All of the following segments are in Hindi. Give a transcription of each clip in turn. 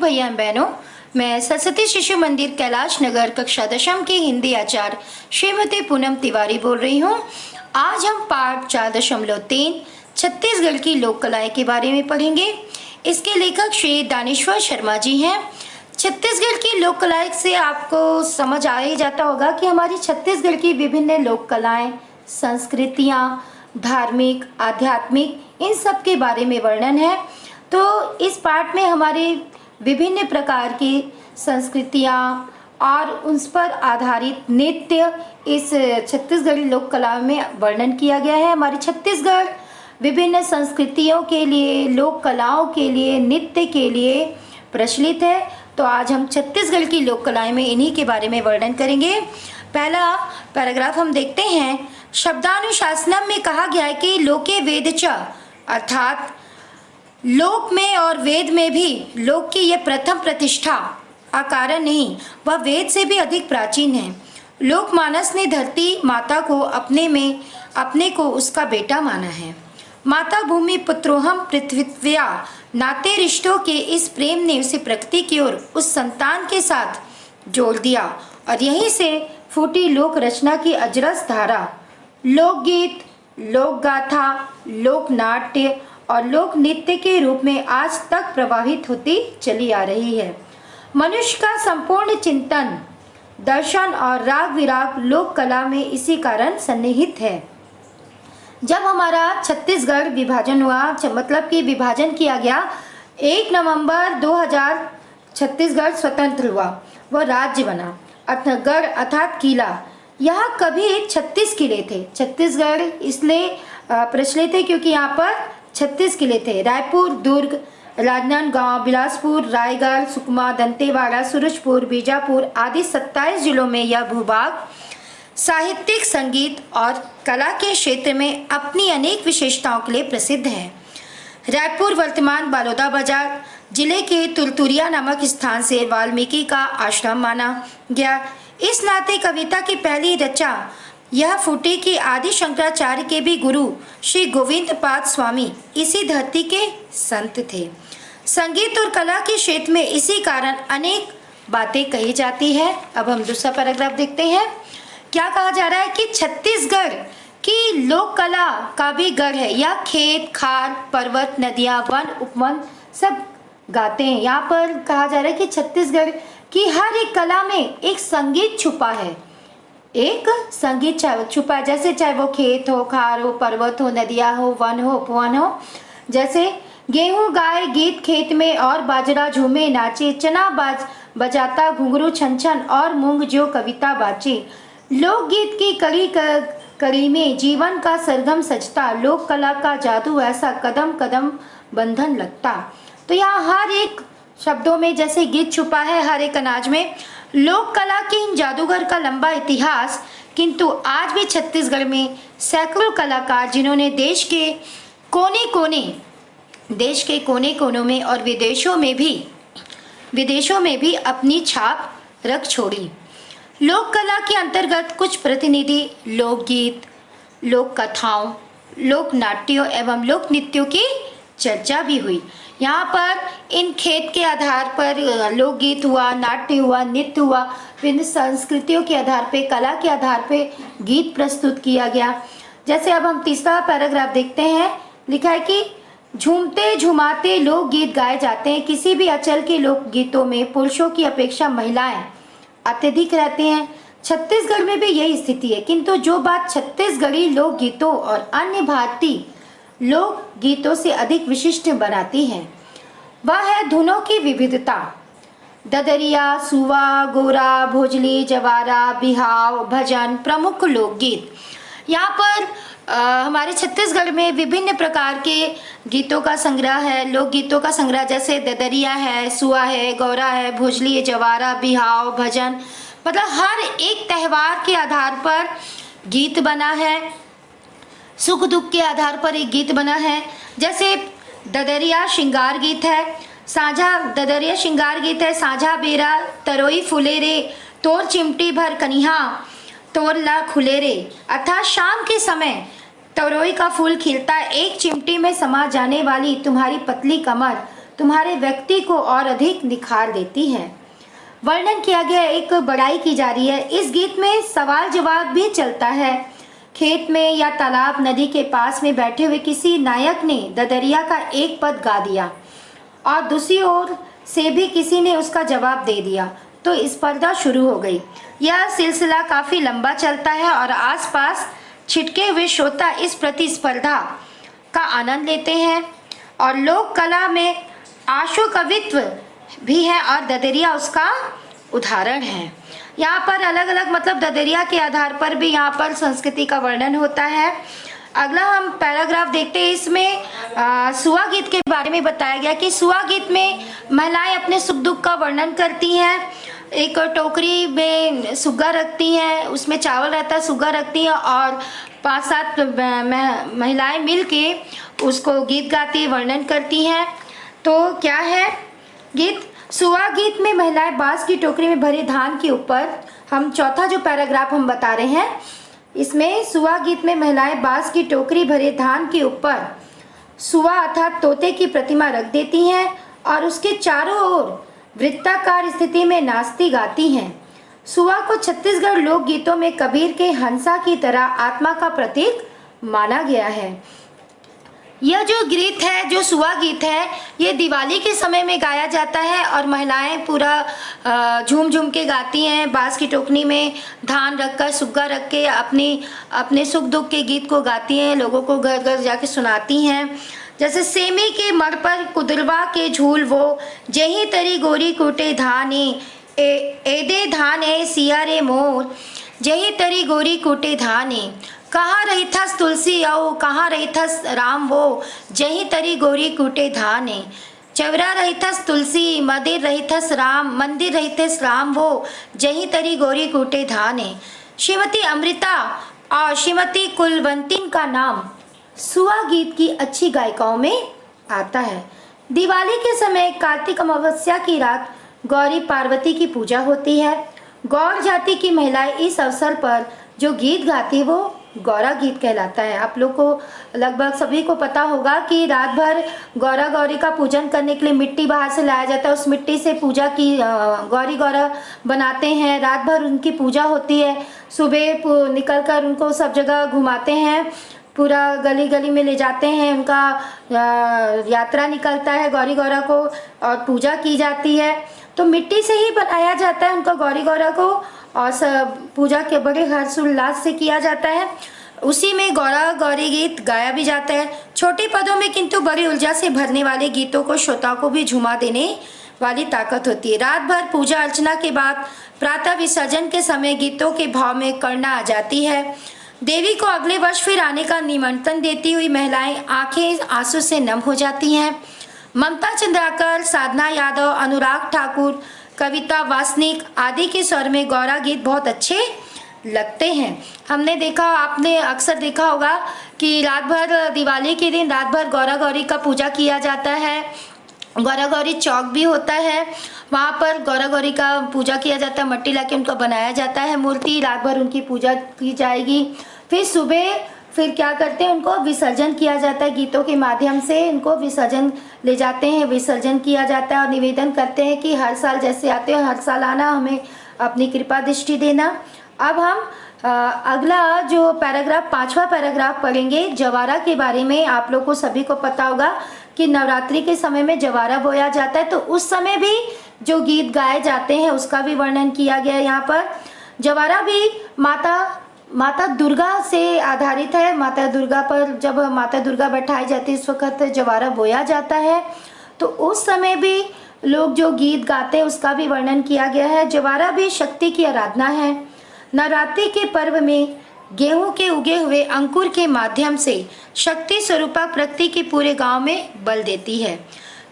भैया बहनों, मैं सरस्वती शिशु मंदिर कैलाश नगर कक्षा दशम की हिंदी आचार्य श्रीमती पूनम तिवारी बोल रही हूँ। आज हम पाठ 4.3 छत्तीसगढ़ की लोक कलाएं के बारे में पढ़ेंगे। इसके लेखक श्री दानेश्वर शर्मा जी हैं। छत्तीसगढ़ की लोक कलाएं से आपको समझ आ ही जाता होगा कि हमारी छत्तीसगढ़ की विभिन्न लोक कलाएं, संस्कृतियाँ, धार्मिक, आध्यात्मिक, इन सब के बारे में वर्णन है। तो इस पाठ में हमारे विभिन्न प्रकार की संस्कृतियाँ और उन पर आधारित नृत्य इस छत्तीसगढ़ी लोक कला में वर्णन किया गया है। हमारी छत्तीसगढ़ विभिन्न संस्कृतियों के लिए, लोक कलाओं के लिए, नृत्य के लिए प्रचलित है। तो आज हम छत्तीसगढ़ की लोक कलाएं में इन्हीं के बारे में वर्णन करेंगे। पहला पैराग्राफ हम देखते हैं। शब्दानुशासनम में कहा गया है कि लोके वेद च, अर्थात लोक में और वेद में भी लोक की यह प्रथम प्रतिष्ठा अकारण नहीं, वह वेद से भी अधिक प्राचीन है। लोकमानस ने धरती माता को अपने को उसका बेटा माना है। माता भूमि पुत्रोहम पृथ्वीत्वया नाते रिश्तों के इस प्रेम ने उसे प्रकृति की ओर उस संतान के साथ जोड़ दिया और यहीं से फूटी लोक रचना की अजरस धारा। लोकगीत, लोक गाथा, लोक नाट्य और लोक नृत्य के रूप में आज तक प्रवाहित होती चली आ रही है। मनुष्य का संपूर्ण चिंतन, दर्शन और राग विराग लोक कला में इसी कारण सन्निहित है। जब हमारा छत्तीसगढ़ विभाजन हुआ, मतलब कि विभाजन किया गया, 1 नवंबर 2000 छत्तीसगढ़ स्वतंत्र हुआ, वह राज्य बना। गढ़ अर्थात किला, यहाँ कभी 36 किले थे। छत्तीसगढ़ इसलिए प्रचलित है क्योंकि यहाँ पर 36 किले थे। रायपुर, दुर्ग, राजनांदगांव, बिलासपुर, रायगढ़, सुकमा, दंतेवाड़ा, सूरजपुर, बीजापुर आदि 27 जिलों में यह भूभाग साहित्यिक, संगीत और कला के क्षेत्र में अपनी अनेक विशेषताओं के लिए प्रसिद्ध है। रायपुर वर्तमान बलौदा बाजार जिले के तुलतुरिया नामक स्थान से वाल्मीकि का आश्रम माना गया। इस नाते कविता की पहली रचा यह फूटी कि आदि शंकराचार्य के भी गुरु श्री गोविंद पाद स्वामी इसी धरती के संत थे। संगीत और कला के क्षेत्र में इसी कारण अनेक बातें कही जाती है। अब हम दूसरा पैराग्राफ देखते हैं। क्या कहा जा रहा है कि छत्तीसगढ़ की लोक कला का भी गढ़ है। यह खेत, खार, पर्वत, नदियाँ, वन, उपवन सब गाते हैं। यहाँ पर कहा जा रहा है कि छत्तीसगढ़ की हर एक कला में एक संगीत छुपा है, एक संगीत छुपा है। जैसे चाहे वो खेत हो, खार हो, पर्वत हो, नदियाँ हो, वन हो, उपवन हो। जैसे गेहूं गाए गीत खेत में और बाजरा झूमे नाचे, चना बजाता घुंघरू छन छन और मूंग जो कविता बाचे। लोकगीत की कड़ी में जीवन का सरगम सजता, लोक कला का जादू ऐसा कदम कदम बंधन लगता। तो यहाँ हर एक शब्दों में जैसे गीत छुपा है, हर एक अनाज में लोक कला के इन जादूगर का लंबा इतिहास। किंतु आज भी छत्तीसगढ़ में सैकड़ों कलाकार जिन्होंने देश के कोने कोनों में और विदेशों में भी अपनी छाप रख छोड़ी। लोक कला के अंतर्गत कुछ प्रतिनिधि लोकगीत, लोक कथाओं, लोक नाट्यों एवं लोक नृत्यों की चर्चा भी हुई। यहाँ पर इन खेत के आधार पर लोकगीत हुआ, नाट्य हुआ, नृत्य हुआ, विभिन्न संस्कृतियों के आधार पे, कला के आधार पे गीत प्रस्तुत किया गया। जैसे अब हम तीसरा पैराग्राफ देखते हैं। लिखा है कि झूमते झुमाते लोकगीत गाए जाते हैं। किसी भी अंचल के लोकगीतों में पुरुषों की अपेक्षा महिलाएं अत्यधिक रहती हैं। छत्तीसगढ़ में भी यही स्थिति है। किंतु जो बात छत्तीसगढ़ी लोकगीतों और अन्य भारतीय लोक गीतों से अधिक विशिष्ट बनाती है वह है धुनों की विविधता। ददरिया, सुवा, गोरा, भोजली, जवारा, बिहाव, भजन प्रमुख लोकगीत। यहाँ पर हमारे छत्तीसगढ़ में विभिन्न प्रकार के गीतों का संग्रह है, लोकगीतों का संग्रह। जैसे ददरिया है, सुआ है, गौरा है, भोजली है, जवारा, बिहाव, भजन, मतलब हर एक त्यौहार के आधार पर गीत बना है, सुख दुख के आधार पर एक गीत बना है। जैसे ददरिया श्रृंगार गीत है, ददरिया श्रृंगार गीत है। साझा बेरा तरोई फुले रे, तोर चिमटी भर कनिहा। तोरला खुले रे, अर्थात शाम के समय तरोई का फूल खिलता, एक चिमटी में समा जाने वाली तुम्हारी पतली कमर तुम्हारे व्यक्ति को और अधिक निखार देती है। वर्णन किया गया, एक बड़ाई की जा रही है। इस गीत में सवाल जवाब भी चलता है। खेत में या तालाब नदी के पास में बैठे हुए किसी नायक ने ददरिया का एक पद गा दिया और दूसरी ओर से भी किसी ने उसका जवाब दे दिया, तो स्पर्धा शुरू हो गई। यह सिलसिला काफ़ी लंबा चलता है और आसपास छिटके हुए श्रोता इस प्रतिस्पर्धा का आनंद लेते हैं। और लोक कला में आशु कवित्व भी है और ददरिया उसका उदाहरण है। यहाँ पर अलग अलग मतलब ददरिया के आधार पर भी यहाँ पर संस्कृति का वर्णन होता है। अगला हम पैराग्राफ देखते हैं। इसमें सुआ गीत के बारे में बताया गया कि सुआ गीत में महिलाएं अपने सुख दुख का वर्णन करती हैं। एक टोकरी में सुग्गा रखती हैं, उसमें चावल रहता है, सुग्गा रखती हैं और 5-7 महिलाएं मिलके उसको गीत गाती, वर्णन करती हैं। तो क्या है गीत? सुआ गीत में महिलाएं बांस की टोकरी में भरे धान के ऊपर, हम चौथा जो पैराग्राफ हम बता रहे हैं, इसमें सुआ गीत में महिलाएं बांस की टोकरी भरे धान के ऊपर सुआ अर्थात तोते की प्रतिमा रख देती हैं और उसके चारों ओर वृत्ताकार स्थिति में नाचती गाती हैं। सुआ को छत्तीसगढ़ लोकगीतों में कबीर के हंसा की तरह आत्मा का प्रतीक माना गया है। यह जो गीत है, जो सुआ गीत है, ये दिवाली के समय में गाया जाता है और महिलाएं पूरा झूम झूम के गाती हैं। बांस की टोकरी में धान रखकर, सुग्गा रख के अपने सुख दुख के गीत को गाती हैं, लोगों को घर घर जाके सुनाती हैं। जैसे सेमी के मर पर कुदरवा के झूल वो, जही तरी गोरी कूटे धाने, एदे धान है सिया रे मोर, जही तरी गोरी कूटे धाने, कहाँ रही थस तुलसी आओ, कहाँ रही थस राम वो, जही तरी गोरी कूटे धाने, चवरा रही थस तुलसी, मंदिर रही थस राम वो, जही तरी गोरी कूटे धाने। श्रीमती अमृता और श्रीमती कुलवंतिन का नाम सुआ गीत की अच्छी गायिकाओं में आता है। दिवाली के समय कार्तिक अमावस्या की रात गौरी पार्वती की पूजा होती है। गौर जाति की महिलाएं इस अवसर पर जो गीत गाती वो गौरा गीत कहलाता है। आप लोग को लगभग सभी को पता होगा कि रात भर गौरा गौरी का पूजन करने के लिए मिट्टी बाहर से लाया जाता है, उस मिट्टी से पूजा की गौरा बनाते हैं। रात भर उनकी पूजा होती है। सुबह निकल कर उनको सब जगह घुमाते हैं, पूरा गली गली में ले जाते हैं, उनका यात्रा निकलता है गौरी गौरा को और पूजा की जाती है। तो मिट्टी से ही बनाया जाता है उनका गौरी गौरा को और सब पूजा के बड़े हर्षोल्लास से किया जाता है। उसी में गौरा गौरी गीत गाया भी जाता है। छोटे पदों में किंतु बड़ी ऊर्जा से भरने वाले गीतों को श्रोताओं को भी झुमा देने वाली ताकत होती है। रात भर पूजा अर्चना के बाद प्रातः विसर्जन के समय गीतों के भाव में करुणा आ जाती है। देवी को अगले वर्ष फिर आने का निमंत्रण देती हुई महिलाएं आंखें आंसू से नम हो जाती हैं। ममता चंद्राकर, साधना यादव, अनुराग ठाकुर, कविता वासनिक आदि के स्वर में गौरा गीत बहुत अच्छे लगते हैं। हमने देखा, आपने अक्सर देखा होगा कि रात भर दिवाली के दिन रात भर गौरा गौरी का पूजा किया जाता है। गौरा गौरी चौक भी होता है, वहाँ पर गौरा गौरी का पूजा किया जाता है, मट्टी लाके उनका बनाया जाता है मूर्ति, रात भर उनकी पूजा की जाएगी। फिर सुबह फिर क्या करते हैं, उनको विसर्जन किया जाता है। गीतों के माध्यम से उनको विसर्जन ले जाते हैं, विसर्जन किया जाता है और निवेदन करते हैं कि हर साल जैसे आते हो हर साल आना, हमें अपनी कृपा दृष्टि देना। अब हम अगला जो पैराग्राफ, 5वां पैराग्राफ पढ़ेंगे जवारा के बारे में। आप लोग को सभी को पता होगा कि नवरात्रि के समय में जवारा बोया जाता है, तो उस समय भी जो गीत गाए जाते हैं उसका भी वर्णन किया गया है यहाँ पर। जवारा भी माता दुर्गा से आधारित है। माता दुर्गा पर जब माता दुर्गा बैठाई जाती है उस वक्त जवारा बोया जाता है, तो उस समय भी लोग जो गीत गाते हैं उसका भी वर्णन किया गया है। जवारा भी शक्ति की आराधना है। नवरात्रि के पर्व में गेहूं के उगे हुए अंकुर के माध्यम से शक्ति स्वरूपा प्रकृति के पूरे गांव में बल देती है।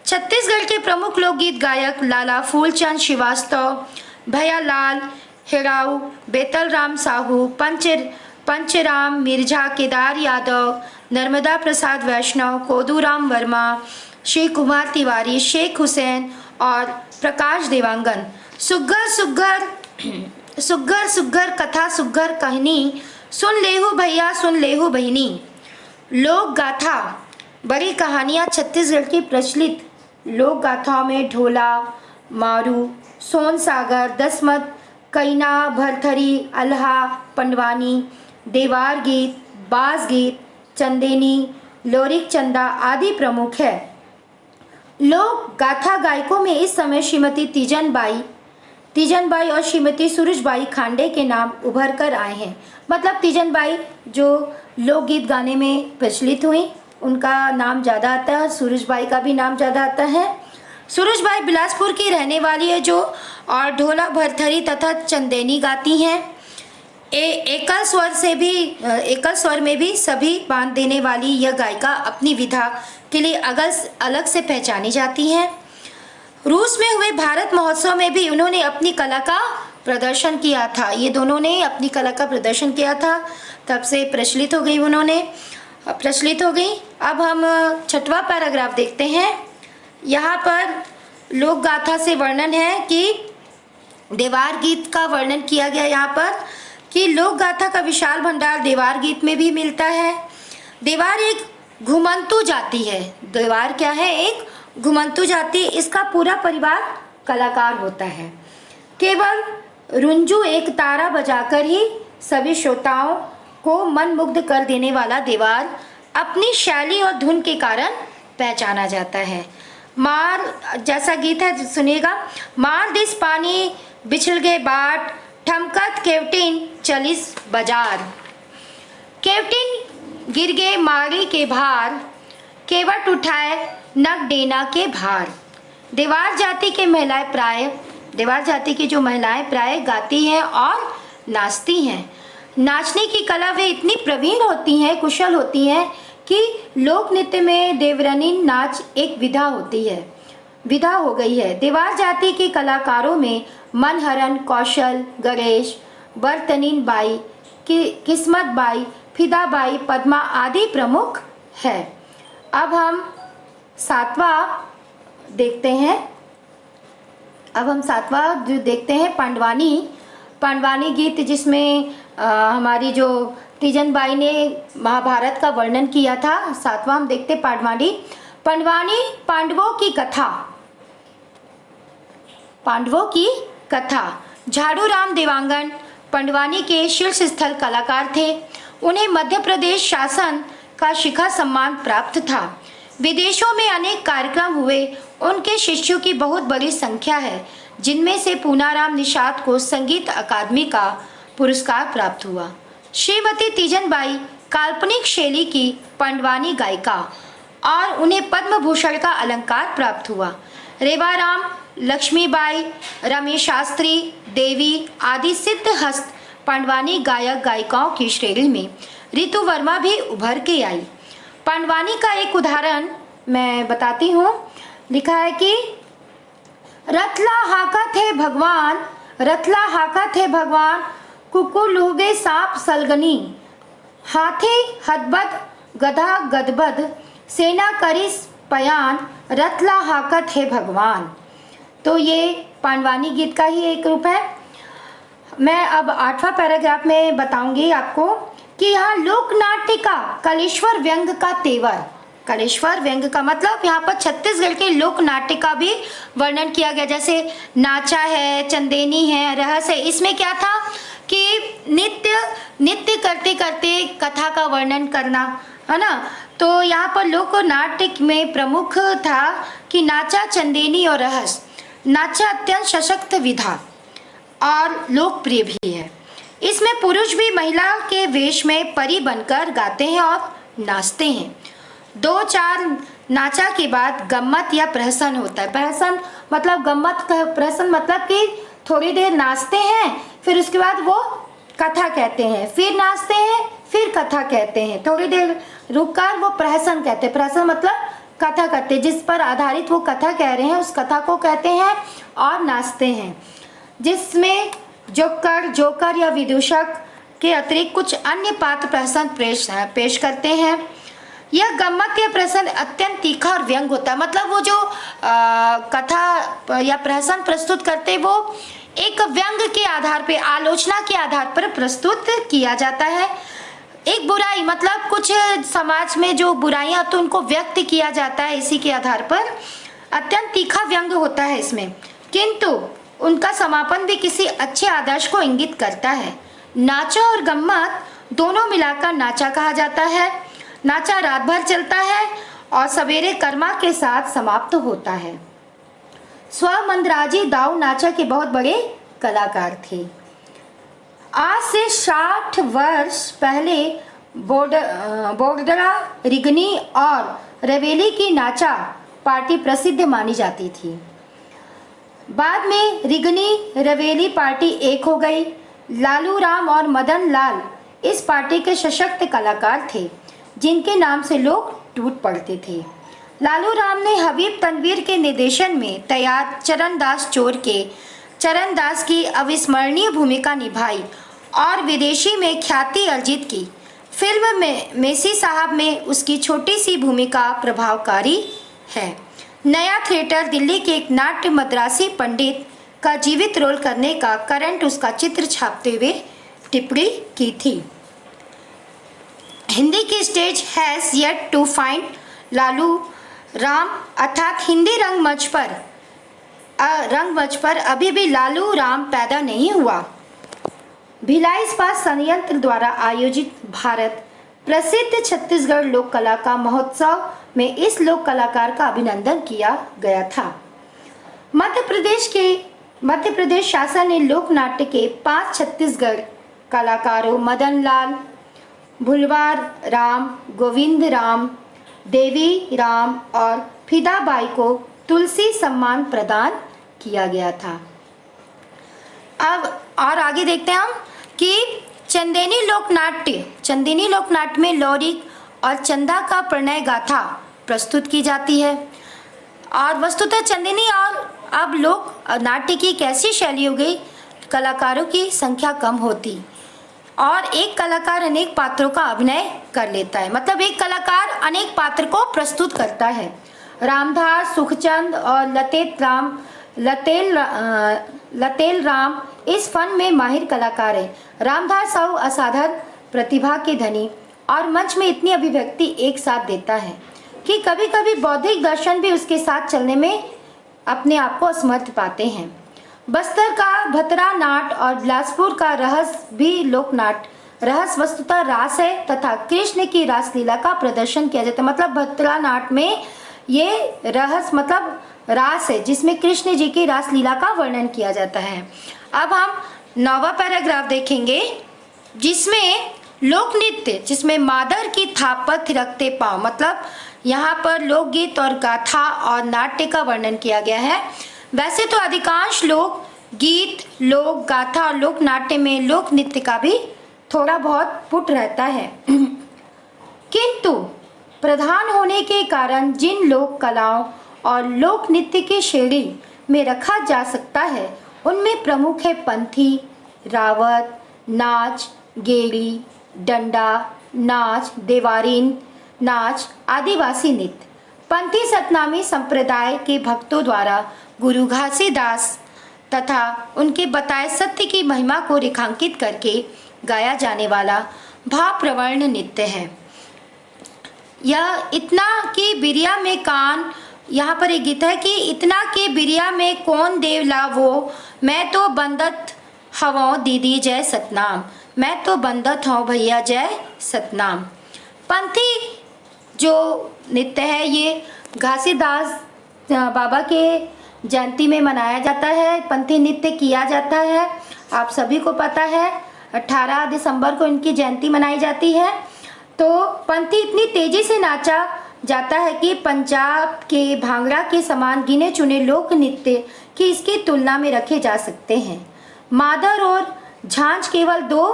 छत्तीसगढ़ के प्रमुख लोकगीत गायक लाला फूलचंद श्रीवास्तव, भैयालाल हेड़ाऊ, बेतल राम साहू, पंचराम मिर्जा, केदार यादव, नर्मदा प्रसाद वैष्णव, कोदूराम वर्मा, श्री कुमार तिवारी, शेख हुसैन और प्रकाश देवांगन सुग्घर सुग्घर सुग्घर कथा सुग्घर कहनी, सुन लेहु भैया सुन लेहु बहिनी। लोक गाथा, बड़ी कहानियाँ छत्तीसगढ़ की प्रचलित लोक गाथाओं में ढोला, मारू, सोन सागर, दसमत, कैना, भरथरी, अल्हा, पंडवानी, देवार गीत, बाज गीत, चंदेनी, लोरिक चंदा आदि प्रमुख है। लोक गाथा गायकों में इस समय श्रीमती तीजन बाई और श्रीमती सूरजबाई खांडे के नाम उभर कर आए हैं। मतलब तीजन बाई जो लोकगीत गाने में प्रचलित हुई, उनका नाम ज़्यादा आता है, सूरजबाई का भी नाम ज़्यादा आता है। सूरजबाई बिलासपुर की रहने वाली है जो, और ढोला, भरथरी तथा चंदेनी गाती हैं। एकल स्वर में भी सभी बांध देने वाली यह गायिका अपनी विधा के लिए अलग से पहचानी जाती हैं। रूस में हुए भारत महोत्सव में भी उन्होंने अपनी कला का प्रदर्शन किया था। ये दोनों ने अपनी कला का प्रदर्शन किया था, तब से प्रचलित हो गई। अब हम छठवां पैराग्राफ देखते हैं। यहाँ पर लोक गाथा से वर्णन है कि देवार गीत का वर्णन किया गया यहाँ पर कि लोक गाथा का विशाल भंडार देवार गीत में भी मिलता है। देवार एक घुमंतु जाति है। देवार क्या है? एक घुमंतु जाति। इसका पूरा परिवार कलाकार होता है। केवल रुंजू एक तारा बजाकर ही सभी श्रोताओं को मंत्रमुग्ध कर देने वाला देवार अपनी शैली और धुन के कारण पहचाना जाता है। मार जैसा गीत है, सुनिएगा। मार दिस पानी बिछल गए बाट, ठमकत केवटिन चलिस बाजार। केवटिन गिर गए मारी के भार, केवट उठाए नग डेना के भार। देवार जाति की जो महिलाएं प्राय गाती हैं और नाचती हैं। नाचने की कला वे इतनी प्रवीण होती हैं, कुशल होती हैं कि लोक नृत्य में देवरनी नाच एक विधा हो गई है। देवार जाति के कलाकारों में मनहरन, कौशल, गणेश, बरतनीन बाई, किस्मत बाई, फिदा बाई, पद्मा आदि प्रमुख है। अब हम सातवां देखते हैं पांडवानी गीत, जिसमें हमारी जो तीजन बाई ने महाभारत का वर्णन किया था। सातवां हम देखते पांडवानी पांडवों की कथा। झाड़ू राम देवांगन पांडवानी के शीर्ष स्थल कलाकार थे। उन्हें मध्य प्रदेश शासन का शिखर सम्मान प्राप्त था। विदेशों में अनेक कार्यक्रम हुए। उनके शिष्यों की बहुत बड़ी संख्या है, जिनमें से पूनाराम निषाद को संगीत अकादमी का पुरस्कार प्राप्त हुआ। श्रीमती तीजन बाई काल्पनिक शैली की पांडवानी गायिका और उन्हें पद्म भूषण का अलंकार प्राप्त हुआ। रेवाराम, लक्ष्मीबाई, रमेश शास्त्री, देवी आदि सिद्ध हस्त पांडवानी गायक गायिकाओं की श्रेणी में ऋतु वर्मा भी उभर के आई। पांडवानी का एक उदाहरण मैं बताती हूँ। लिखा है कि रतला हाकत है भगवान, कुकुर लूगे सांप सलगनी, हाथी हदबद गधा गदबद, सेना करिस पयान, रतला हाकत है भगवान। तो ये पांडवानी गीत का ही एक रूप है। मैं अब 8वां पैराग्राफ में बताऊंगी आपको कि यहाँ लोक नाट्य का कलेश्वर व्यंग का तेवर। कलेश्वर व्यंग का मतलब यहाँ पर छत्तीसगढ़ के लोक नाट्य का भी वर्णन किया गया। जैसे नाचा है, चंदेनी है, रहस्य है। इसमें क्या था कि नित्य करते करते कथा का वर्णन करना, है ना। तो यहाँ पर लोक नाट्य में प्रमुख था कि नाचा, चंदेनी और रहस्य। नाचा अत्यंत सशक्त विधा और लोकप्रिय भी है। इसमें पुरुष भी महिला के वेश में परी बनकर गाते हैं और नाचते हैं। 2-4 नाचा के बाद गम्मत या प्रहसन होता है। प्रहसन मतलब कि थोड़ी देर नाचते हैं, फिर उसके बाद वो कथा कहते हैं, फिर नाचते हैं, फिर कथा कहते हैं। थोड़ी देर रुककर वो प्रहसन कहते हैं। प्रहसन मतलब कथा करते, जिस पर आधारित वो कथा कह रहे हैं उस कथा को कहते हैं और नाचते हैं, जिसमें जोकर या विदूषक के अतिरिक्त कुछ अन्य पात्र प्रहसन पेश करते हैं। यह गम्मत या प्रहसन अत्यंत तीखा और व्यंग होता है। मतलब वो जो कथा या प्रहसन प्रस्तुत करते वो एक व्यंग के आधार पे, आलोचना के आधार पर प्रस्तुत किया जाता है। एक बुराई मतलब कुछ समाज में जो बुराइयां तो उनको व्यक्त किया जाता है, इसी के आधार पर अत्यंत तीखा व्यंग होता है इसमें, किंतु उनका समापन भी किसी अच्छे आदर्श को इंगित करता है। नाचा और गम्मत दोनों मिलाकर नाचा कहा जाता है। नाचा रात भर चलता है और सवेरे कर्मा के साथ समाप्त होता है। स्वमंदराजी दाऊ नाचा के बहुत बड़े कलाकार थे। आज से 60 वर्ष पहले बोगदरा, रिगनी और रवेली की नाचा पार्टी प्रसिद्ध मानी जाती थी। बाद में रिगनी रवेली पार्टी एक हो गई। लालू राम और मदन लाल इस पार्टी के सशक्त कलाकार थे, जिनके नाम से लोग टूट पड़ते थे। लालू राम ने हबीब तनवीर के निर्देशन में तैयार चरणदास चोर के चरणदास की अविस्मरणीय भूमिका निभाई और विदेशी में ख्याति अर्जित की। फिल्म में मेसी साहब में उसकी छोटी सी भूमिका प्रभावकारी है। नया थिएटर दिल्ली के एक नाट्य मद्रासी पंडित का जीवित रोल करने का करंट उसका चित्र छापते हुए टिप्पणी की थी। हिंदी की stage has yet to find Lalu Ram, अर्थात हिंदी रंगमंच पर अभी भी लालू राम पैदा नहीं हुआ। भिलाई इस्पात संयंत्र द्वारा आयोजित भारत प्रसिद्ध छत्तीसगढ़ लोक कला का महोत्सव में इस लोक कलाकार का अभिनंदन किया गया था। मध्य प्रदेश शासन ने लोक नाट्य के 5 छत्तीसगढ़ कलाकारों मदन लाल, भुलवार राम, गोविंद राम, देवी राम और फिदाबाई को तुलसी सम्मान प्रदान किया गया था। अब और आगे देखते हैं हम कि चंदेनी लोकनाट्य में लौरिक और चंदा का प्रणय गाथा प्रस्तुत की जाती है। और वस्तुतः चंदेनी और अब लोक नाट्य की कैसी शैली हो गई, कलाकारों की संख्या कम होती और एक कलाकार अनेक पात्रों का अभिनय कर लेता है, मतलब एक कलाकार अनेक पात्र को प्रस्तुत करता है। रामधास, सुखचंद और लतेल राम इस फन में माहिर कलाकार है। रामधास असाधारण प्रतिभा के धनी और मंच में इतनी अभिव्यक्ति एक साथ देता है कि कभी कभी बौद्धिक दर्शन भी उसके साथ चलने में अपने आप को असमर्थ पाते हैं। बस्तर का भतरा नाट और बिलासपुर का रहस भी लोकनाट रहस वस्तुतः रास है तथा कृष्ण की रासलीला का प्रदर्शन किया जाता है। मतलब भतरा नाट में ये रहस मतलब रास है जिसमें कृष्ण जी की रासलीला का वर्णन किया जाता है। अब हम 9वां पैराग्राफ देखेंगे जिसमें लोक नृत्य, जिसमें मादर की थाप पर थिरकते पांव, मतलब यहाँ पर लोकगीत और गाथा और नाट्य का वर्णन किया गया है। वैसे तो अधिकांश लोक गीत, लोक गाथा और लोक नाट्य में लोक नृत्य का भी थोड़ा बहुत पुट रहता है, किंतु प्रधान होने के कारण जिन लोक कलाओं और लोक नृत्य की श्रेणी में रखा जा सकता है उनमें प्रमुख है पंथी, रावत, नाच, गेड़ी, डंडा नाच, देवारीन नाच, आदिवासी नृत्य। पंथी सतनामी संप्रदाय के भक्तों द्वारा गुरु घासीदास तथा उनके बताए सत्य की महिमा को रेखांकित करके गाया जाने वाला भावप्रवण नृत्य है। यह इतना कि बिरिया में कान, यहाँ पर एक गीत है कि इतना कि बिरिया में कौन देवला वो, मैं तो बंदत हवों दीदी जय सतनाम, मैं तो बंदत हूँ भैया जय सतनाम। पंथी जो नृत्य है ये घासीदास बाबा के जयंती में मनाया जाता है, पंथी नृत्य किया जाता है। आप सभी को पता है 18 दिसंबर को इनकी जयंती मनाई जाती है। तो पंथी इतनी तेजी से नाचा जाता है कि पंजाब के भांगड़ा के समान गिने चुने लोक नृत्य की इसकी तुलना में रखे जा सकते हैं। मादर और झांझ केवल 2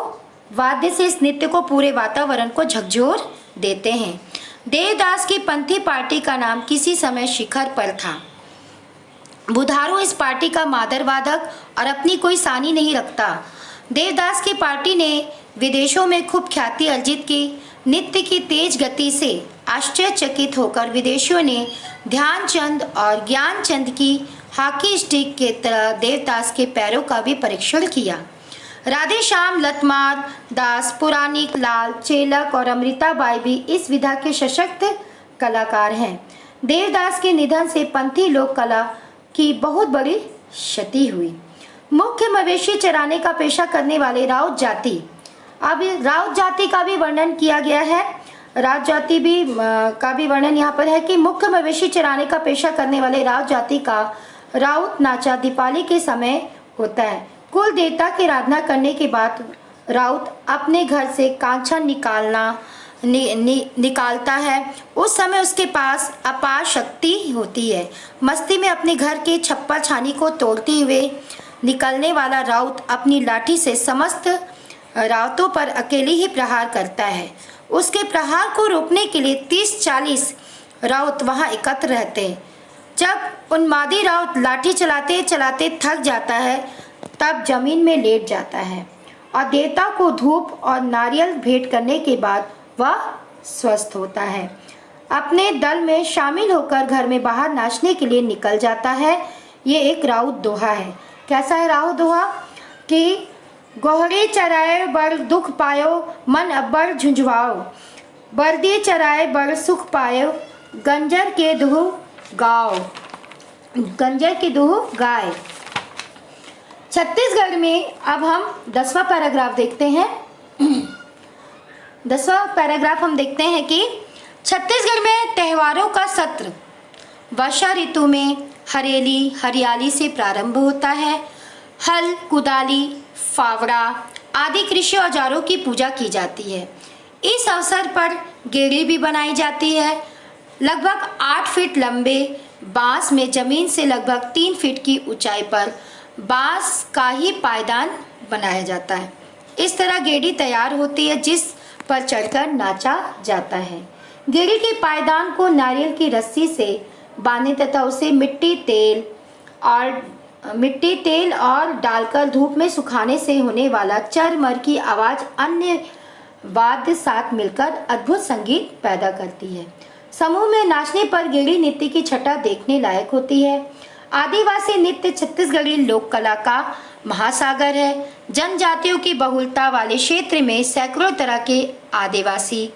वाद्य से इस नृत्य को पूरे वातावरण को झकझोर देते हैं। देवदास की पंथी पार्टी का नाम किसी समय शिखर पर था। बुधारू इस पार्टी का मादर वादक और अपनी कोई सानी नहीं रखता। देवदास की पार्टी ने विदेशों में खूब ख्याति अर्जित की। नृत्य की तेज गति से आश्चर्यचकित होकर विदेशियों ने ध्यानचंद और ज्ञानचंद की हॉकी स्टिक के तरह देवदास के पैरों का भी परीक्षण किया। राधे श्याम, लतमार दास, पुराणिक लाल, चेलक और अमृताबाई भी इस विधा के सशक्त कलाकार हैं। देवदास के निधन से पंथी लोक कला की बहुत बड़ी क्षति हुई। मुख्य मवेशी चराने का पेशा करने वाले राउत जाति, अब राउत जाति का भी वर्णन किया गया है। राउत जाति भी का भी वर्णन यहाँ पर है कि मुख्य मवेशी चराने का पेशा करने वाले राउत जाति का राउत नाचा दीपावली के समय होता है। कुल देवता की आराधना करने के बाद राउत अपने घर से कांचा निकालता है। उस समय उसके पास अपार शक्ति होती है। मस्ती में अपने घर के छप्पर छानी को तोड़ते हुए निकलने वाला राउत अपनी लाठी से समस्त राउतों पर अकेले ही प्रहार करता है। उसके प्रहार को रोकने के लिए 30-40 राउत वहां एकत्र रहते हैं। जब उन्मादी राउत लाठी चलाते चलाते थक जाता है तब जमीन में लेट जाता है और देवता को धूप और नारियल भेंट करने के बाद वह स्वस्थ होता है। अपने दल में शामिल होकर घर में बाहर नाचने के लिए निकल जाता है। ये एक राउत दोहा है। कैसा है राउत दोहा कि गोहरे चराए बड़ दुख पायो, मन अब्बड़ झुंझवाओ, बर्दी चराए बड़ सुख पायो, गंजर के दुह गाओ, गंजर के दुह गाए। छत्तीसगढ़ में अब हम 10वां पैराग्राफ देखते हैं। 10वां पैराग्राफ हम देखते हैं कि छत्तीसगढ़ में त्योहारों का सत्र वर्षा ऋतु में हरियाली से प्रारंभ होता है। हल, कुदाली, फावड़ा आदि कृषि औजारों की पूजा की जाती है। इस अवसर पर गेड़ी भी बनाई जाती है। लगभग 8 फीट लंबे बांस में जमीन से लगभग 3 फीट की ऊंचाई पर बांस का ही पायदान बनाया जाता है। इस तरह गेड़ी तैयार होती है जिस पर चढ़कर नाचा जाता है। गेड़ी के पायदान को नारियल की रस्सी से बांधे तथा उसे मिट्टी तेल और डालकर धूप में सुखाने से होने वाला चरमर की आवाज अन्य वाद्य साथ मिलकर अद्भुत संगीत पैदा करती है। समूह में नाचने पर गेड़ी नृत्य की छटा देखने लायक होती है। आदिवासी नृत्य छत्तीसगढ़ी लोक कला का महासागर है। जनजातियों की बहुलता वाले क्षेत्र में सैकड़ों तरह के आदिवासी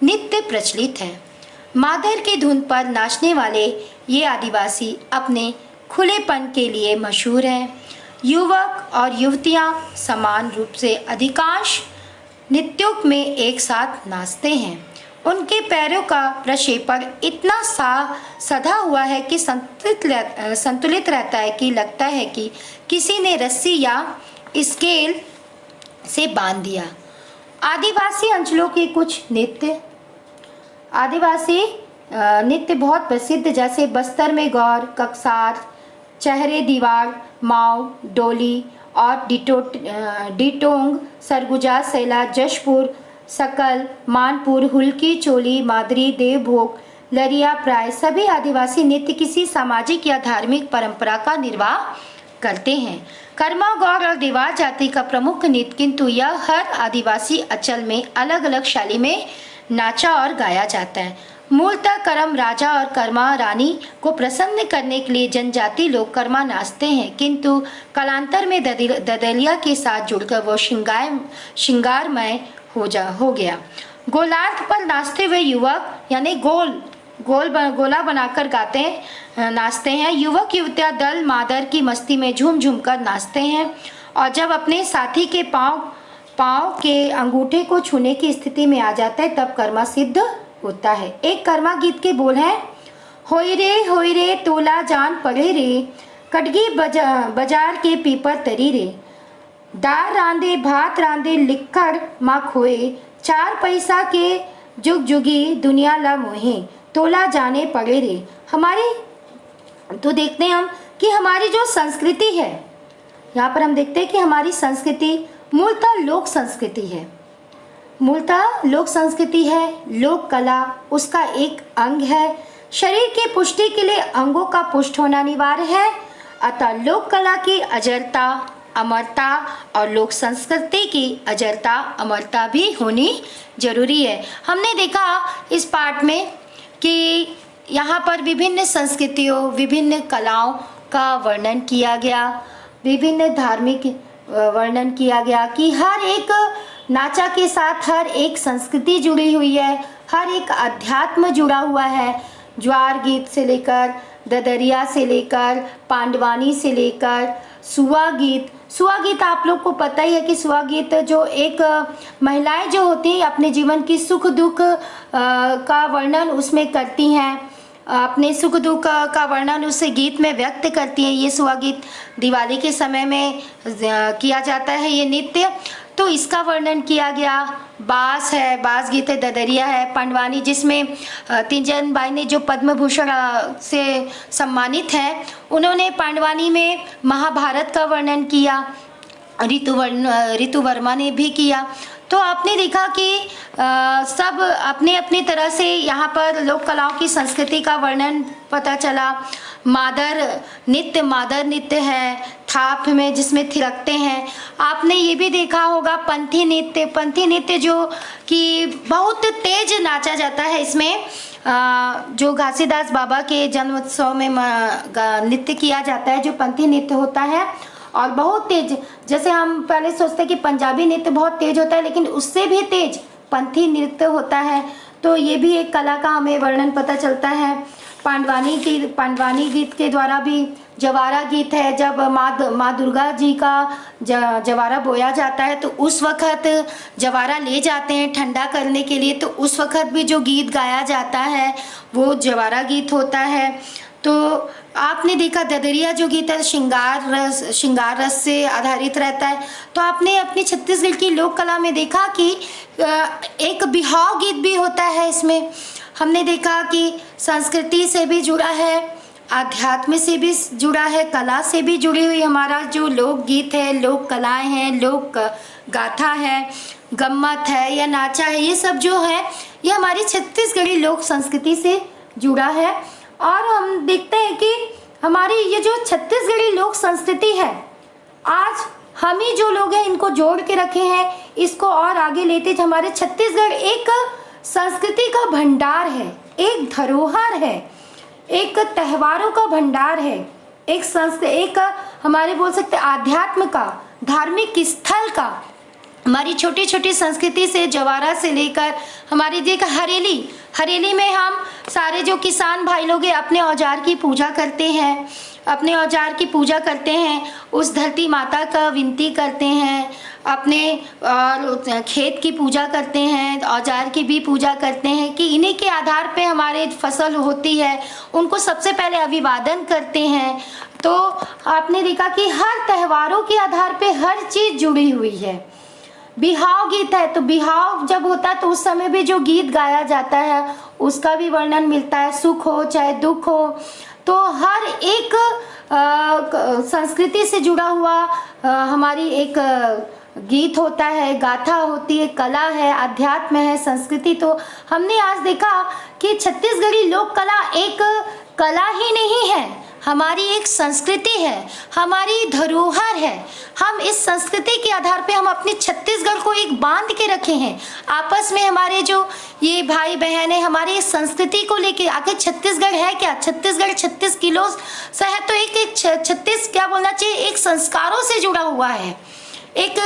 नृत्य प्रचलित है। मादर की धुन पर नाचने वाले ये आदिवासी अपने खुलेपन के लिए मशहूर हैं। युवक और युवतियां समान रूप से अधिकांश नृत्यों में एक साथ नाचते हैं। उनके पैरों का प्रक्षेपण इतना सधा हुआ है कि संतुलित रहता है कि लगता है कि किसी ने रस्सी या स्केल से बांध दिया। आदिवासी अंचलों के कुछ आदिवासी नृत्य बहुत प्रसिद्ध, जैसे बस्तर में गौर, ककसार, चेहरे दीवार, माओ, डोली और डिटोंग, सरगुजा, सैला, जशपुर, सकल, मानपुर, हुल्की, चोली, मादरी, देवभोग, लरिया प्राय सभी आदिवासी नृत्य किसी सामाजिक या धार्मिक परंपरा का निर्वाह करते हैं। कर्मा, गौर और देवार जाति का प्रमुख नृत्य, किंतु यह हर आदिवासी अंचल में अलग अलग शैली में नाचा और गाया जाता है। मूलतः कर्म राजा और कर्मा रानी को प्रसन्न करने के लिए जनजाति लोग कर्मा नाचते हैं, किंतु कालांतर में ददलिया के साथ जुड़कर वो श्रृंगारमय हो गया। गोलार्ध पर नाचते हुए युवक यानी गोला बनाकर नाचते हैं। युवक युवतियां दल मादर की मस्ती में झूम झूम कर नाचते हैं और जब अपने साथी के पाँव के अंगूठे को छूने की स्थिति में आ जाता है तब कर्मा सिद्ध होता है। एक कर्मा गीत के बोल हैं, होई रे तोला जान पड़े रे, कटगी बाजार के पीपर तरी रे, दाल रांधे भात रांधे लिखकर माँ खोए, 4 पैसा के जुग जुगी दुनिया ला मोहे, तोला जाने पड़े रे। तो देखते हैं हम कि हमारी जो संस्कृति है, यहाँ पर हम देखते हैं कि हमारी संस्कृति मूलतः लोक संस्कृति है। लोक कला उसका एक अंग है। शरीर की पुष्टि के लिए अंगों का पुष्ट होना अनिवार्य है। अतः लोक कला की अजरता, अमरता और लोक संस्कृति की अजरता, अमरता भी होनी जरूरी है। हमने देखा इस पाठ में कि यहाँ पर विभिन्न संस्कृतियों, विभिन्न कलाओं का वर्णन किया गया, विभिन्न धार्मिक वर्णन किया गया कि हर एक नाचा के साथ हर एक संस्कृति जुड़ी हुई है, हर एक अध्यात्म जुड़ा हुआ है। ज्वार गीत से लेकर ददरिया से लेकर पांडवानी से लेकर सुआ गीत आप लोग को पता ही है कि सुआ गीत जो एक महिलाएं जो होती हैं अपने जीवन की सुख दुख का वर्णन उसमें करती हैं, अपने सुख दुख का वर्णन उस गीत में व्यक्त करती हैं। ये सुआ गीत दिवाली के समय में किया जाता है ये नृत्य, तो इसका वर्णन किया गया। बास है, बास गीत है, ददरिया है, पांडवानी जिसमें तीजन बाई ने जो पद्म भूषण से सम्मानित हैं, उन्होंने पांडवानी में महाभारत का वर्णन किया, ऋतु वर्मा ने भी किया। तो आपने देखा कि सब अपने अपनी तरह से यहाँ पर लोक कलाओं की संस्कृति का वर्णन पता चला। मादर नृत्य है, थाप में जिसमें थिरकते हैं। आपने ये भी देखा होगा पंथी नृत्य जो कि बहुत तेज नाचा जाता है। इसमें जो घासीदास बाबा के जन्मोत्सव में नृत्य किया जाता है, जो पंथी नृत्य होता है और बहुत तेज, जैसे हम पहले सोचते हैं कि पंजाबी नृत्य बहुत तेज होता है, लेकिन उससे भी तेज पंथी नृत्य होता है। तो ये भी एक कला का हमें वर्णन पता चलता है। पांडवानी गीत के द्वारा भी जवारा गीत है, जब माँ दुर्गा जी का जवारा बोया जाता है तो उस वक़्त जवारा ले जाते हैं ठंडा करने के लिए, तो उस वक़्त भी जो गीत गाया जाता है वो जवारा गीत होता है। तो आपने देखा ददरिया जो गीत है श्रृंगार रस से आधारित रहता है। तो आपने अपनी छत्तीसगढ़ की लोक कला में देखा कि एक बिहाव गीत भी होता है। इसमें हमने देखा कि संस्कृति से भी जुड़ा है, आध्यात्म से भी जुड़ा है, कला से भी जुड़ी हुई हमारा जो लोक गीत है, लोक कलाएं हैं, लोक गाथा है, गम्मत है या नाचा है, ये सब जो है ये हमारी छत्तीसगढ़ी लोक संस्कृति से जुड़ा है। और हम देखते हैं कि हमारी ये जो छत्तीसगढ़ी लोक संस्कृति है, आज हम ही जो लोग हैं इनको जोड़ के रखे हैं, इसको और आगे लेते थे। हमारे छत्तीसगढ़ एक संस्कृति का भंडार है, एक धरोहर है, एक त्योहारों का भंडार है, एक हमारे बोल सकते आध्यात्म का, धार्मिक स्थल का। हमारी छोटी छोटी संस्कृति से जवारा से लेकर हमारी देख हरेली में हम सारे जो किसान भाई लोग हैं अपने औजार की पूजा करते हैं, उस धरती माता का विनती करते हैं, अपने खेत की पूजा करते हैं, औजार की भी पूजा करते हैं कि इन्हीं के आधार पे हमारे फसल होती है, उनको सबसे पहले अभिवादन करते हैं। तो आपने देखा कि हर त्योहारों के आधार पे हर चीज़ जुड़ी हुई है। बिहाव गीत है, तो बिहाव जब होता है तो उस समय भी जो गीत गाया जाता है उसका भी वर्णन मिलता है, सुख हो चाहे दुख हो। तो हर एक संस्कृति से जुड़ा हुआ हमारी एक गीत होता है, गाथा होती है, कला है, अध्यात्म है, संस्कृति। तो हमने आज देखा कि छत्तीसगढ़ी लोक कला एक कला ही नहीं है, हमारी एक संस्कृति है, हमारी धरोहर है। हम इस संस्कृति के आधार पे हम अपने छत्तीसगढ़ को एक बांध के रखे हैं। आपस में हमारे जो ये भाई बहन है, हमारी इस संस्कृति को लेके आखिर छत्तीसगढ़ है क्या? छत्तीसगढ़ 36 किलो से है, तो एक 36 क्या बोलना चाहिए, एक संस्कारों से जुड़ा हुआ है, एक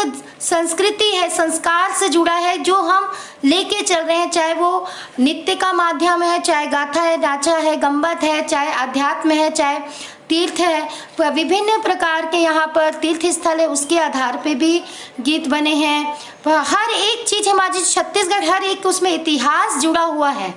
संस्कृति है, संस्कार से जुड़ा है जो हम लेके चल रहे हैं। चाहे वो नृत्य का माध्यम है, चाहे गाथा है, नाचा है, गम्बत है, चाहे अध्यात्म है, चाहे तीर्थ है, विभिन्न प्रकार के यहाँ पर तीर्थ स्थल है, उसके आधार पे भी गीत बने हैं। हर एक चीज़ हमारी छत्तीसगढ़, हर एक उसमें इतिहास जुड़ा हुआ है,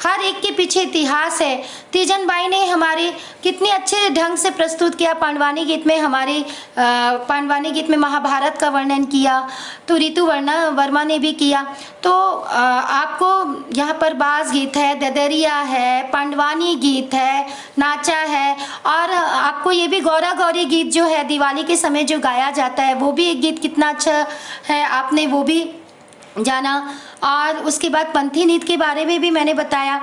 हर एक के पीछे इतिहास है। तीजन बाई ने हमारे कितने अच्छे ढंग से प्रस्तुत किया पांडवानी गीत में, हमारे पांडवानी गीत में महाभारत का वर्णन किया, तो ऋतु वर्मा ने भी किया। तो आपको यहाँ पर बास गीत है, ददरिया है, पांडवानी गीत है, नाचा है, और आपको ये भी गौरा गौरी गीत जो है दिवाली के समय जो गाया जाता है वो भी एक गीत कितना अच्छा है, आपने वो भी जाना। और उसके बाद पंथी नृत्य के बारे में भी मैंने बताया,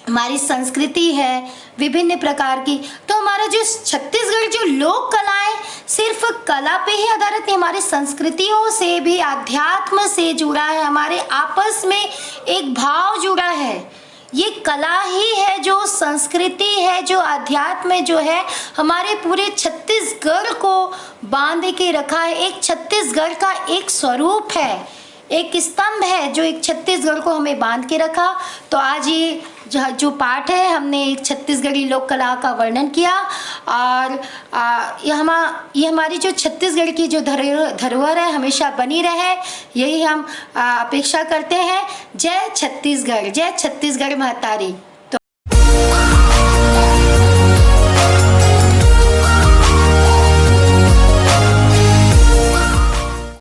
हमारी संस्कृति है विभिन्न प्रकार की। तो हमारा जो छत्तीसगढ़ जो लोक कलाएं सिर्फ कला पे ही आधारित नहीं, हमारी संस्कृतियों से भी, आध्यात्म से जुड़ा है, हमारे आपस में एक भाव जुड़ा है ये कला ही है, जो संस्कृति है, जो अध्यात्म है, जो है हमारे पूरे छत्तीसगढ़ को बांध के रखा है। एक छत्तीसगढ़ का एक स्वरूप है, एक स्तंभ है जो एक छत्तीसगढ़ को हमें बांध के रखा। तो आज ये जो पाठ है, हमने एक छत्तीसगढ़ी लोक कला का वर्णन किया और ये हमारी जो छत्तीसगढ़ की जो धरोहर है हमेशा बनी रहे, यही हम अपेक्षा करते हैं। जय छत्तीसगढ़, जय छत्तीसगढ़ महतारी।